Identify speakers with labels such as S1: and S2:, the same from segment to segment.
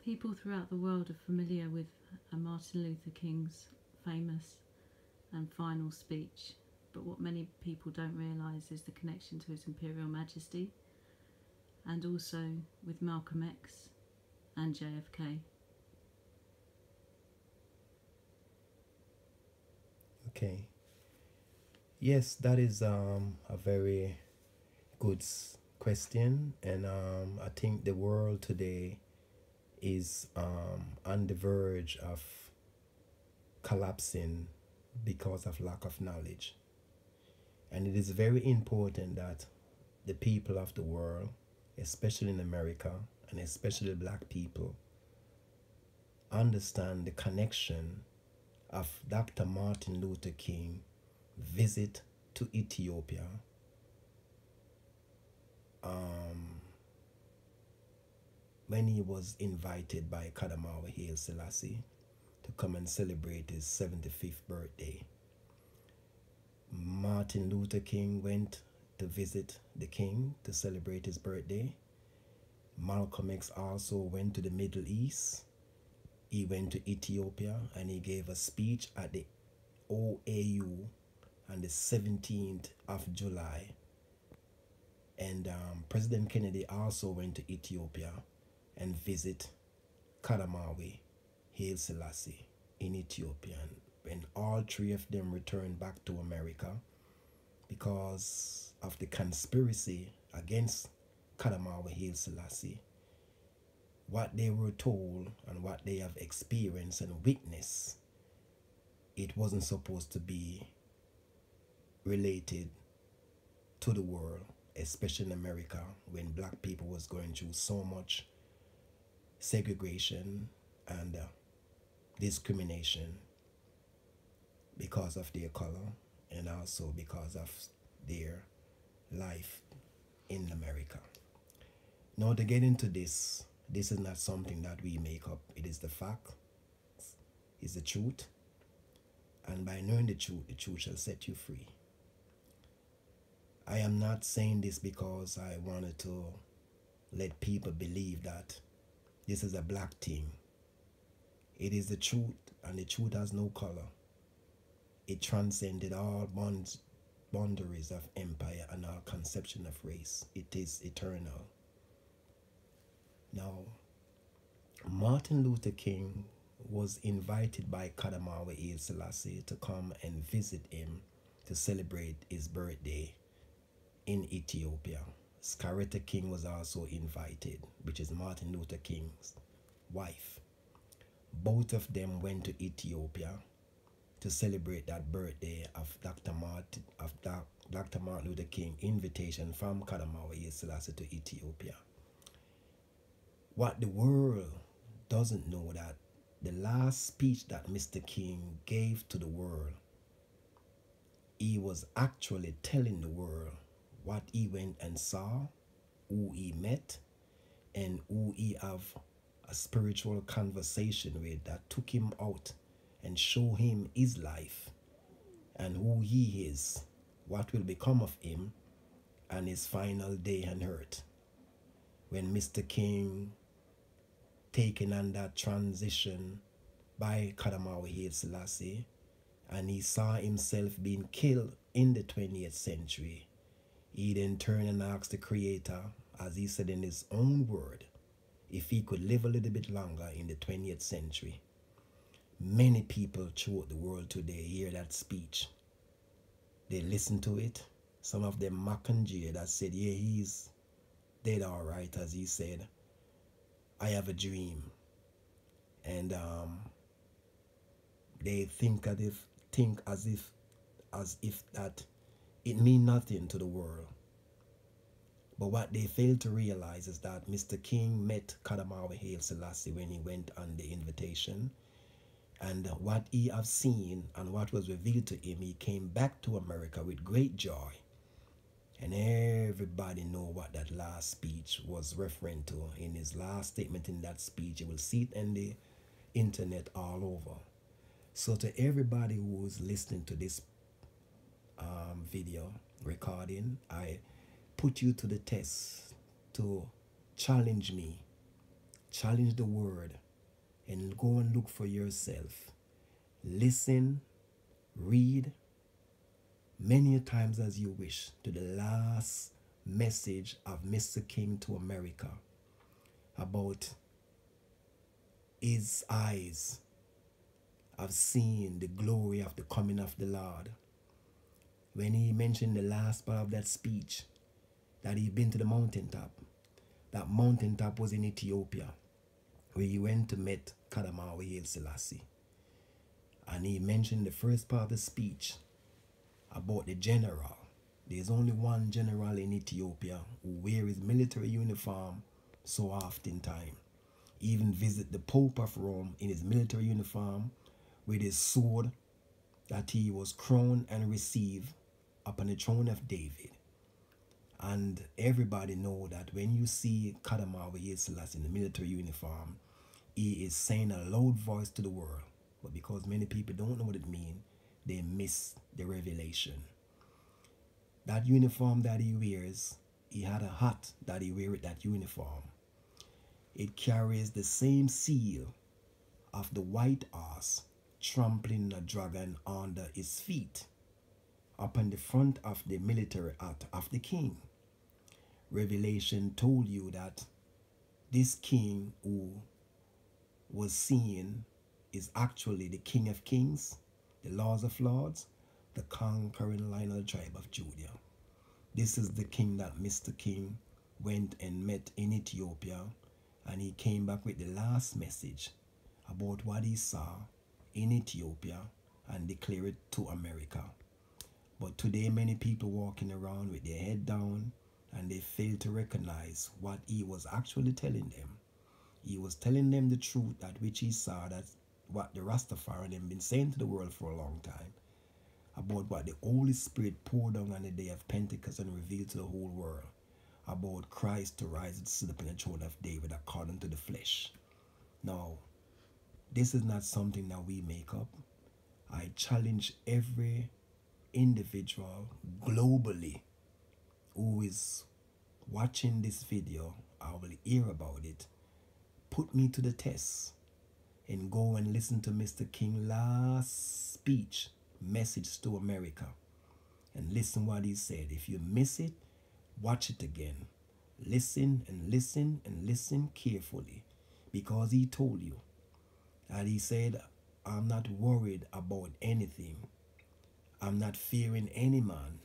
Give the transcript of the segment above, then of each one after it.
S1: People throughout the world are familiar with Martin Luther King's famous and final speech, but what many people don't realise is the connection to His Imperial Majesty, and also with Malcolm X and JFK.
S2: Okay. Yes, that is a very good question, and I think the world today is on the verge of collapsing because of lack of knowledge. And it is very important that the people of the world, especially in America, and especially black people, understand the connection of Dr. Martin Luther King visit to Ethiopia when he was invited by Kadamawa Haile Selassie to come and celebrate his 75th birthday. Martin Luther King went to visit the king to celebrate his birthday. Malcolm X also went to the Middle East. He went to Ethiopia and he gave a speech at the OAU on the 17th of July. And President Kennedy also went to Ethiopia and visit Kadamawa Haile Selassie in Ethiopia. And all three of them returned back to America because of the conspiracy against Kadamawa Haile Selassie. What they were told and what they have experienced and witnessed, it wasn't supposed to be related to the world, especially in America, when black people was going through so much segregation and discrimination because of their color and also because of their life in America. Now, to get into this is not something that we make up. It is the fact, it's the truth, and by knowing the truth shall set you free. I am not saying this because I wanted to let people believe that this is a black thing. It is the truth, and the truth has no color. It transcended all boundaries of empire and our conception of race. It is eternal. Now, Martin Luther King was invited by Kadamawa Haile Selassie to come and visit him to celebrate his birthday in Ethiopia. Scaretta King was also invited, which is Martin Luther King's wife. Both of them went to Ethiopia to celebrate that birthday of Dr. Martin Luther King invitation from Kadamawa Haile Selassie to Ethiopia. What the world doesn't know, that the last speech that Mr. King gave to the world, he was actually telling the world what he went and saw, who he met, and who he have a spiritual conversation with that took him out and show him his life and who he is, what will become of him, and his final day on earth. When Mr. King taken on that transition by Kadamawa Haile Selassie, and he saw himself being killed in the 20th century, he then turned and asked the Creator, as he said in his own word, if he could live a little bit longer in the 20th century. Many people throughout the world today hear that speech. They listen to it. Some of them mock and jeer that said, yeah, he's dead all right, as he said, I have a dream. And they think as if that it means nothing to the world. But what they fail to realize is that Mr. King met Kadamawa Haile Selassie when he went on the invitation. And what he have seen and what was revealed to him, he came back to America with great joy. And everybody know what that last speech was referring to. In his last statement in that speech, you will see it in the internet all over. So to everybody who is listening to this video recording, I put you to the test to challenge me challenge the word, and go and look for yourself. Listen, read many times as you wish to the last message of Mr. King to America about his eyes have seen the glory of the coming of the Lord. When he mentioned the last part of that speech, that he'd been to the mountaintop. That mountaintop was in Ethiopia, where he went to meet Kadamawa Haile Selassie. And he mentioned the first part of the speech about the general. There's only one general in Ethiopia who wears his military uniform so often time. He even visit the Pope of Rome in his military uniform with his sword that he was crowned and received upon the throne of David. And everybody know that when you see Kadamawa Haile Selassie in the military uniform, he is saying a loud voice to the world. But because many people don't know what it means, they miss the revelation. That uniform that he wears, he had a hat that he wear with that uniform. It carries the same seal of the white horse trampling a dragon under his feet upon the front of the military hat of the king. Revelation told you that this king who was seen is actually the King of Kings, the Lords of Lords, the conquering Lion of the tribe of Judah. This is the king that Mr. King went and met in Ethiopia, and he came back with the last message about what he saw in Ethiopia and declared it to America. But today many people walking around with their head down, and they fail to recognize what he was actually telling them. He was telling them the truth, that which he saw, that's what the Rastafari have been saying to the world for a long time, about what the Holy Spirit poured down on the day of Pentecost and revealed to the whole world, about Christ to rise and sit upon the throne of David according to the flesh. Now, this is not something that we make up. I challenge every individual globally who is watching this video, I will hear about it, put me to the test and go and listen to Mr. King's last speech, message to America, and listen what he said. If you miss it, watch it again. Listen and listen and listen carefully, because he told you. And he said, I'm not worried about anything. I'm not fearing any man.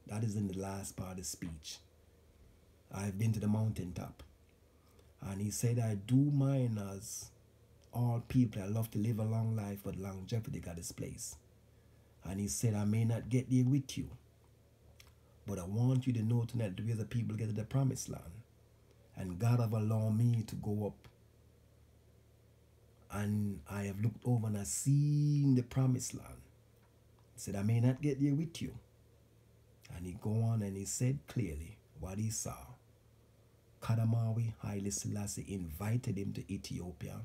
S2: That is in the last part of the speech. I've been to the mountaintop. And he said, I do mine as all people. I love to live a long life, but longevity got its place. And he said, I may not get there with you, but I want you to know tonight the way the people get to the promised land. And God have allowed me to go up. And I have looked over and I've seen the promised land. He said, I may not get there with you. And he go on and he said clearly what he saw. Kadamawa Haile Selassie invited him to Ethiopia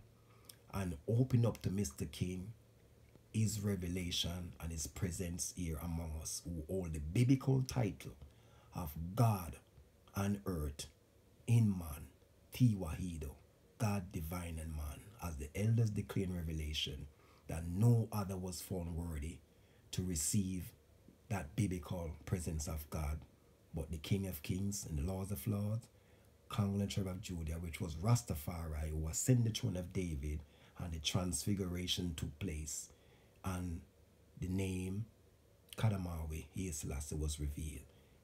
S2: and opened up to Mr. King his revelation and his presence here among us, who hold the biblical title of God and earth in man, Tiwahido, God divine and man, as the elders declare in Revelation that no other was found worthy to receive that biblical presence of God but the King of Kings and the Lords of Lords, conquering tribe of Judah, which was Rastafari, who ascended the throne of David, and the transfiguration took place, and the name Kadamawa Haile Selassie was revealed.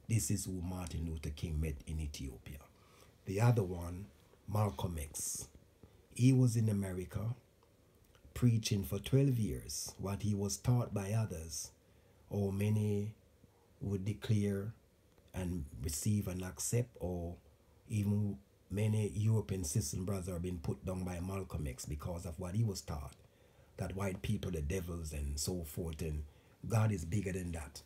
S2: This is who Martin Luther King met in Ethiopia. The other one, Malcolm X. He was in America preaching for 12 years what he was taught by others, or many would declare and receive and accept, or even many European sisters and brothers are being put down by Malcolm X because of what he was taught, that white people are the devils and so forth, and God is bigger than that.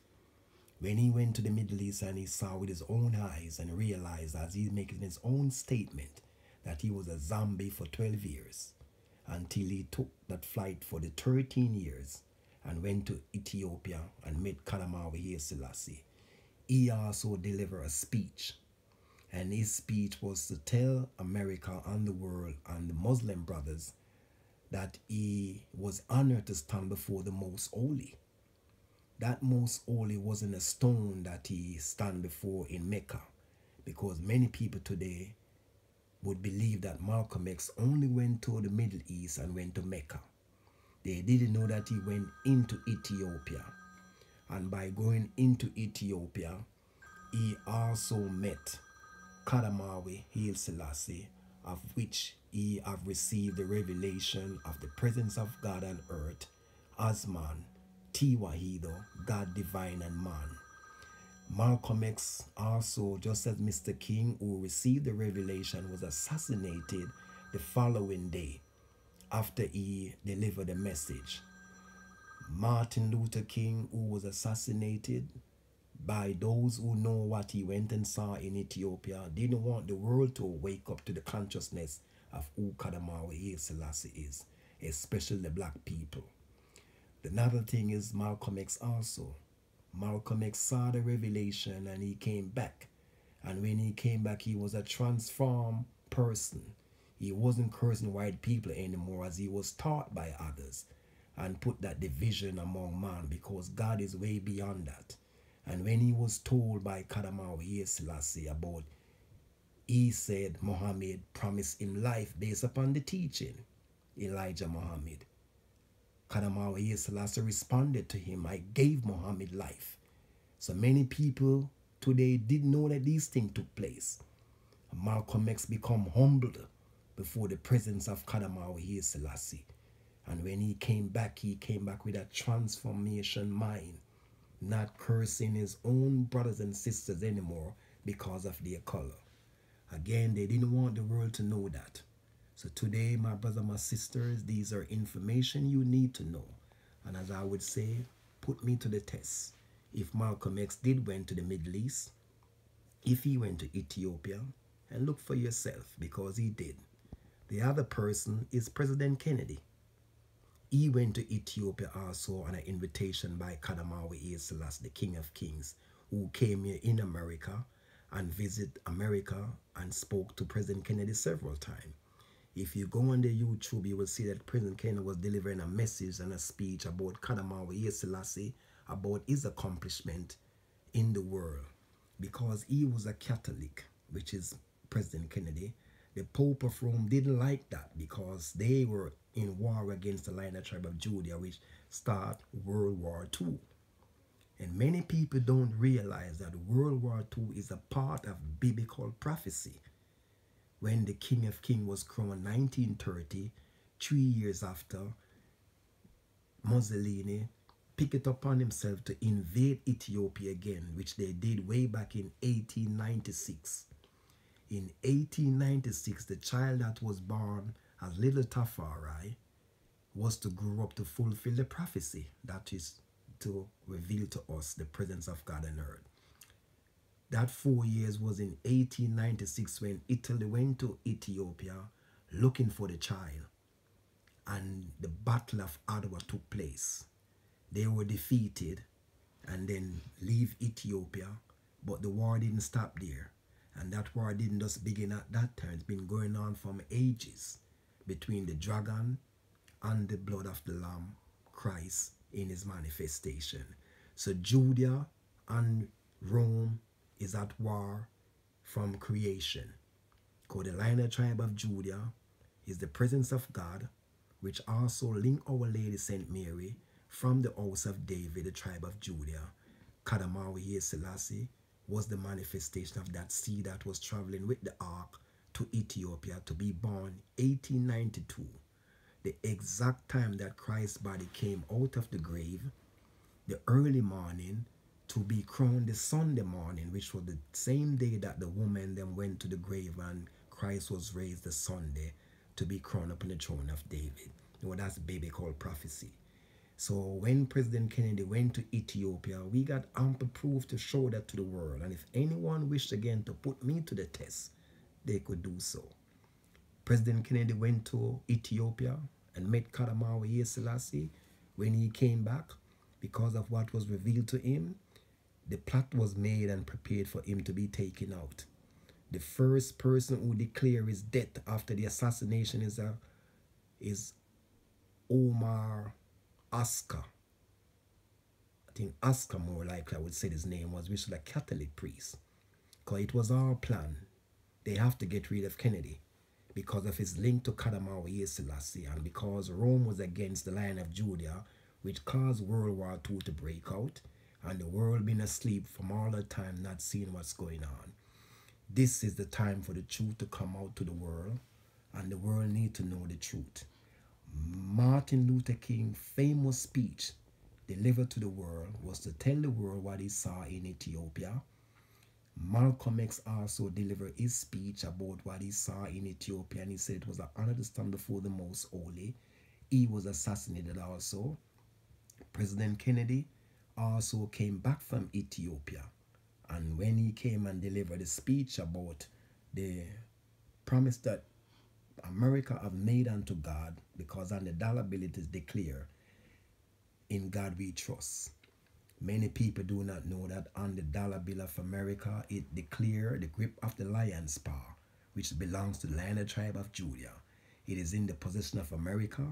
S2: When he went to the Middle East and he saw with his own eyes and realized, as he's making his own statement, that he was a zombie for 12 years until he took that flight for the 13 years and went to Ethiopia and met Kadamawa Haile Selassie. He also delivered a speech, And his speech was to tell America and the world and the Muslim brothers that he was honored to stand before the Most Holy. That Most Holy wasn't a stone that he stand before in Mecca, because many people today would believe that Malcolm X only went to the Middle East and went to Mecca. They didn't know that he went into Ethiopia. And by going into Ethiopia, he also met Kadamawi Haile Selassie, of which he have received the revelation of the presence of God on earth as man, Tiwahido, God divine and man. Malcolm X also, just as Mr. King, who received the revelation, was assassinated the following day after he delivered the message. Martin Luther King, who was assassinated by those who know what he went and saw in Ethiopia, didn't want the world to wake up to the consciousness of who Kadamawi Haile Selassie is, especially the black people. Another thing is Malcolm X also. Malcolm X saw the revelation and he came back. And when he came back, he was a transformed person. He wasn't cursing white people anymore as he was taught by others, and put that division among man, because God is way beyond that. And when he was told by Kadamawi Haile Selassie about, he said Muhammad promised him life based upon the teaching, Elijah Muhammad. Kadamawi Haile Selassie responded to him, I gave Muhammad life. So many people today didn't know that these things took place. Malcolm X became humbled before the presence of Kadamawi Haile Selassie. And when he came back with a transformation mind, not cursing his own brothers and sisters anymore because of their color. Again, they didn't want the world to know that. So today, my brothers and my sisters, these are information you need to know. And as I would say, put me to the test. If Malcolm X did went to the Middle East, if he went to Ethiopia, and look for yourself, because he did. The other person is President Kennedy. He went to Ethiopia also on an invitation by Kadamawi Haile Selassie, the King of Kings, who came here in America and visited America and spoke to President Kennedy several times. If you go on the YouTube, you will see that President Kennedy was delivering a message and a speech about Kadamawi Haile Selassie, about his accomplishment in the world. Because he was a Catholic, which is President Kennedy, the Pope of Rome didn't like that, because they were in war against the Lion tribe of Judah, which started World War II. And many people don't realize that World War II is a part of biblical prophecy. When the King of Kings was crowned in 1930, 3 years after, Mussolini picked it upon himself to invade Ethiopia again, which they did way back in 1896. In 1896, the child that was born as little Tafari was to grow up to fulfill the prophecy, that is to reveal to us the presence of God on earth. That 4 years was in 1896 when Italy went to Ethiopia looking for the child, and the Battle of Adwa took place. They were defeated and then leave Ethiopia, but the war didn't stop there. And that war didn't just begin at that time. It's been going on from ages between the dragon and the blood of the Lamb, Christ, in his manifestation. So Judea and Rome is at war from creation. Because the Lion tribe of Judah is the presence of God, which also linked Our Lady St. Mary from the house of David, the tribe of Judah. Kadamawi Haile Selassie was the manifestation of that seed that was traveling with the ark to Ethiopia to be born 1892. The exact time that Christ's body came out of the grave, the early morning, to be crowned the Sunday morning, which was the same day that the woman then went to the grave and Christ was raised the Sunday to be crowned upon the throne of David. You know, that's biblical prophecy. So when President Kennedy went to Ethiopia, we got ample proof to show that to the world. And if anyone wished again to put me to the test, they could do so. President Kennedy went to Ethiopia and met Kadamawi Haile Selassie. When he came back, because of what was revealed to him, the plot was made and prepared for him to be taken out. The first person who declared his death after the assassination is Omar Asker. I think Asker, more likely I would say his name was, which was a Catholic priest. Because it was all planned. They have to get rid of Kennedy because of his link to Kadamawa Selassie, and because Rome was against the Lion of Judah, which caused World War II to break out, and the world been asleep from all the time, not seeing what's going on. This is the time for the truth to come out to the world, and the world need to know the truth. Martin Luther King's famous speech delivered to the world was to tell the world what he saw in Ethiopia. Malcolm X also delivered his speech about what he saw in Ethiopia, and he said it was an honor to stand before the Most Holy. He was assassinated also. President Kennedy also came back from Ethiopia, and when he came and delivered a speech about the promise that America have made unto God, because on the dollar bill it is declared, in God we trust. Many people do not know that on the dollar bill of America it declares the grip of the lion's paw, which belongs to the Lion of the tribe of Judah. It is in the possession of America.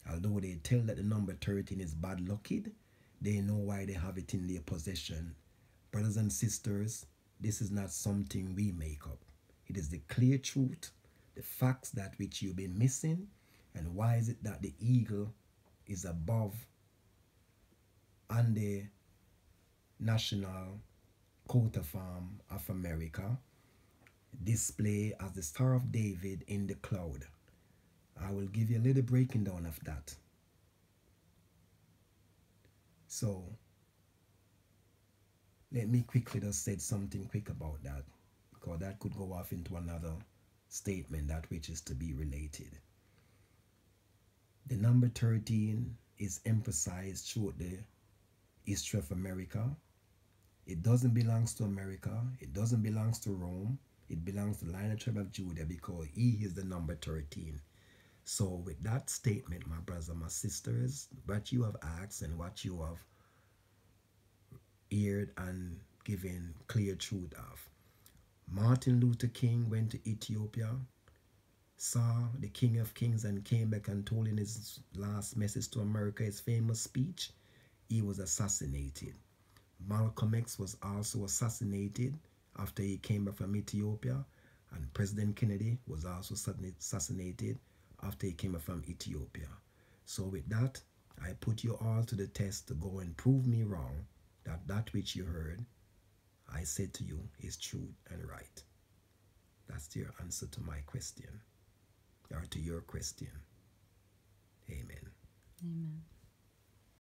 S2: Although they tell that the number 13 is bad lucky, they know why they have it in their possession. Brothers and sisters, this is not something we make up. It is the clear truth, the facts that which you've been missing. And why is it that the eagle is above on the national coat of arms of America, display as the Star of David in the cloud? I will give you a little breaking down of that. So let me quickly just say something quick about that, because that could go off into another statement, that which is to be related. The number 13 is emphasized throughout the history of America. It doesn't belong to America. It doesn't belong to Rome. It belongs to the Lion of the tribe of Judah, because he is the number 13. So with that statement, my brothers and my sisters, what you have asked and what you have heard and given clear truth of. Martin Luther King went to Ethiopia, saw the King of Kings, and came back and told in his last message to America, his famous speech. He was assassinated. Malcolm X was also assassinated after he came back from Ethiopia, and President Kennedy was also assassinated after he came back from Ethiopia. So with that, I put you all to the test to go and prove me wrong, that which you heard, I said to you, is true and right. That's your answer to my question, or to your question.